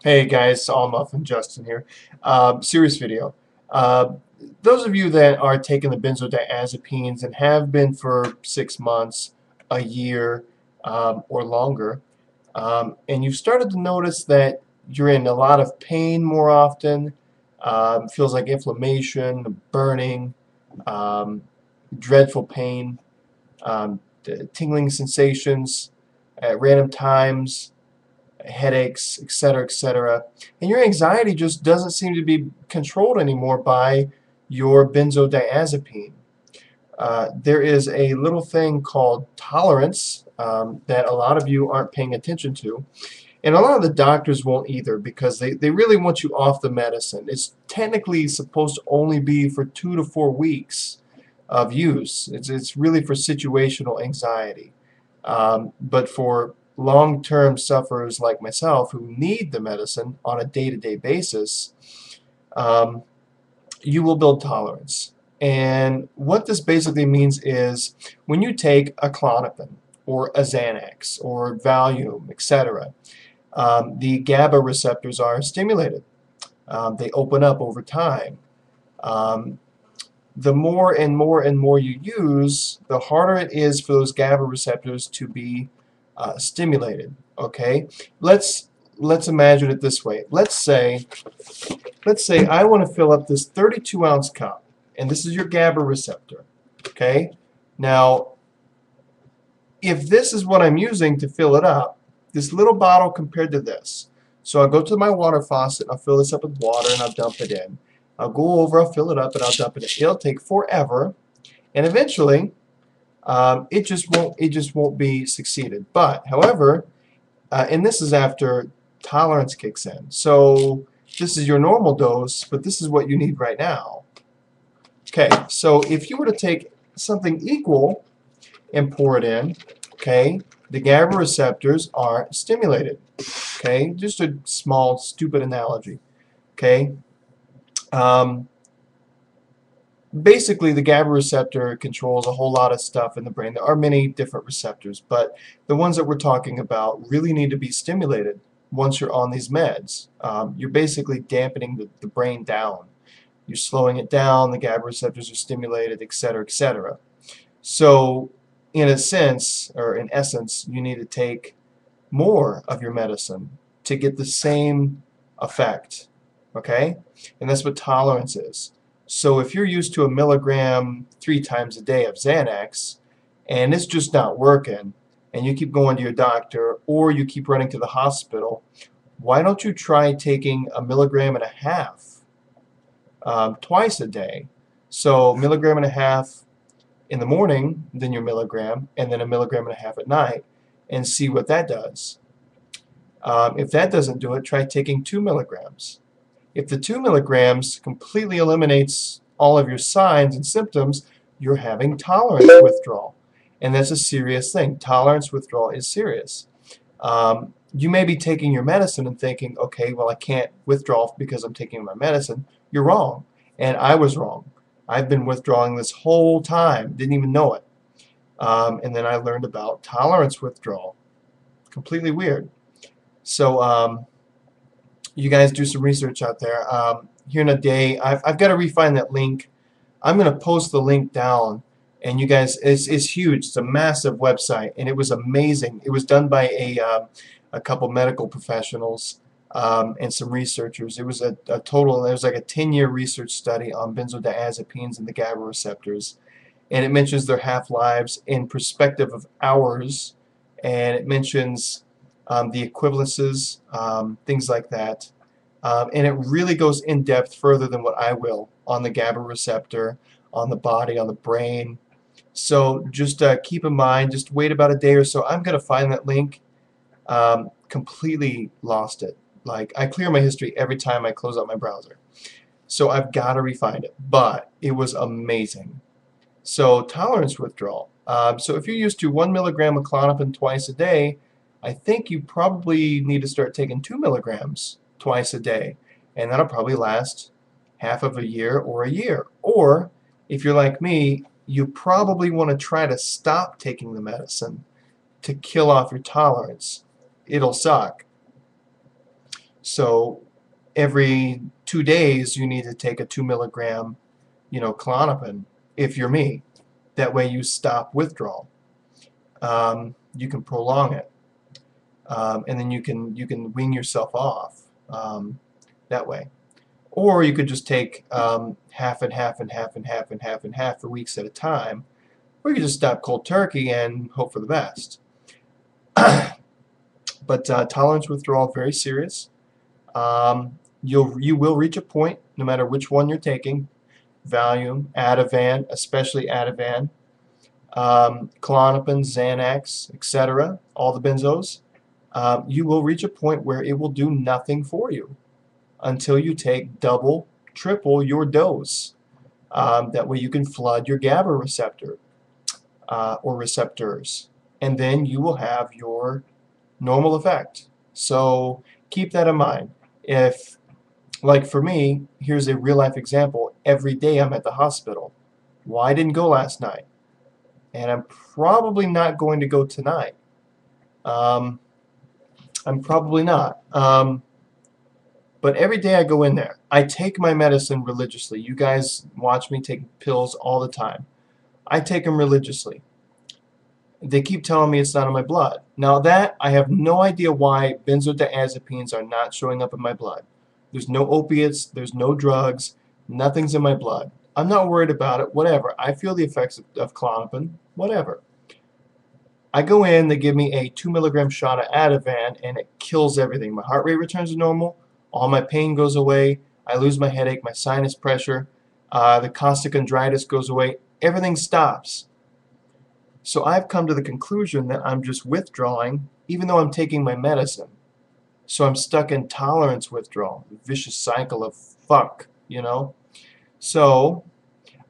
Hey guys, All Muffin Justin here. Serious video. Uh, those of you that are taking the benzodiazepines and have been for 6 months, a year, or longer, and you've started to notice that you're in a lot of pain more often, feels like inflammation, burning, um, dreadful pain, tingling sensations at random times, headaches, etc., etc. And your anxiety just doesn't seem to be controlled anymore by your benzodiazepine. There is a little thing called tolerance that a lot of you aren't paying attention to. And a lot of the doctors won't either because they really want you off the medicine. It's technically supposed to only be for 2 to 4 weeks of use. It's really for situational anxiety. But for long-term sufferers like myself who need the medicine on a day-to-day basis, um, you will build tolerance. And what this basically means is when you take a Klonopin or a Xanax or Valium, etc., the GABA receptors are stimulated. They open up over time. Um, the more and more and more you use, the harder it is for those GABA receptors to be stimulated. Okay, let's imagine it this way. Let's say I want to fill up this 32-ounce cup, and this is your GABA receptor. Okay, now if this is what I'm using to fill it up, this little bottle compared to this. So I'll go to my water faucet, I'll fill this up with water, and I'll dump it in. I'll go over, I'll fill it up, and I'll dump it in. It'll take forever, and eventually, it just won't be succeeded. But however, and this is after tolerance kicks in. So this is your normal dose, but this is what you need right now. Okay, so if you were to take something equal and pour it in, okay, the GABA receptors are stimulated. Okay, just a small, stupid analogy. Okay, um, basically the GABA receptor controls a whole lot of stuff in the brain. There are many different receptors, but the ones that we're talking about really need to be stimulated once you're on these meds. You're basically dampening the brain down. You're slowing it down, the GABA receptors are stimulated, etc., etc. So in a sense, or in essence, you need to take more of your medicine to get the same effect. Okay? And that's what tolerance is. So if you're used to a milligram 3 times a day of Xanax, and it's just not working, and you keep going to your doctor, or you keep running to the hospital, why don't you try taking a milligram and a half twice a day? So milligram and a half in the morning, then your milligram, and then a milligram and a half at night, and see what that does. If that doesn't do it, try taking 2 milligrams. If the 2 milligrams completely eliminates all of your signs and symptoms, you're having tolerance withdrawal. And that's a serious thing. Tolerance withdrawal is serious. You may be taking your medicine and thinking, okay, well, I can't withdraw because I'm taking my medicine. You're wrong. And I was wrong. I've been withdrawing this whole time, didn't even know it. And then I learned about tolerance withdrawal. Completely weird. So you guys do some research out there. Here in a day, I've got to refine that link. I'm going to post the link down, and you guys, it's huge. It's a massive website, and it was amazing. It was done by a couple medical professionals and some researchers. It was a total, it was like a 10-year research study on benzodiazepines and the GABA receptors. And it mentions their half-lives in perspective of hours, and it mentions the equivalences, things like that. And it really goes in depth further than what I will on the GABA receptor, on the body, on the brain. So just keep in mind, just wait about a day or so. I'm going to find that link. Completely lost it. Like, I clear my history every time I close out my browser. So I've got to refine it. But it was amazing. So tolerance withdrawal. So if you're used to 1 milligram of Klonopin twice a day, I think you probably need to start taking 2 milligrams twice a day. And that'll probably last half of a year or a year. Or if you're like me, you probably want to try to stop taking the medicine to kill off your tolerance. It'll suck. So every 2 days you need to take a 2 milligram, Klonopin if you're me. That way you stop withdrawal. You can prolong it, and then you can wean yourself off that way. Or you could just take half and half and half and half and half and half for weeks at a time, or you could just stop cold turkey and hope for the best. But tolerance withdrawal, very serious. You will reach a point, no matter which one you're taking, Valium, Ativan, especially Ativan, Klonopin, Xanax, etc., all the benzos, you will reach a point where it will do nothing for you until you take double, triple your dose. That way you can flood your GABA receptor or receptors, and then you will have your normal effect. So keep that in mind. If, like for me, here's a real life example. Every day I'm at the hospital. Well, I didn't go last night, and I'm probably not going to go tonight. I'm probably not. But every day I go in there. I take my medicine religiously. You guys watch me take pills all the time. I take them religiously. They keep telling me it's not in my blood. Now that, I have no idea why benzodiazepines are not showing up in my blood. There's no opiates, there's no drugs, nothing's in my blood. I'm not worried about it, whatever. I feel the effects of Klonopin, whatever. I go in, they give me a 2 milligram shot of Ativan, and it kills everything. My heart rate returns to normal, all my pain goes away, I lose my headache, my sinus pressure, the costochondritis goes away, everything stops. So I've come to the conclusion that I'm just withdrawing, even though I'm taking my medicine. So I'm stuck in tolerance withdrawal, vicious cycle of fuck, So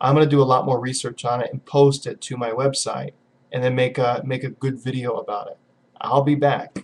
I'm going to do a lot more research on it and post it to my website, and then make a good video about it. I'll be back.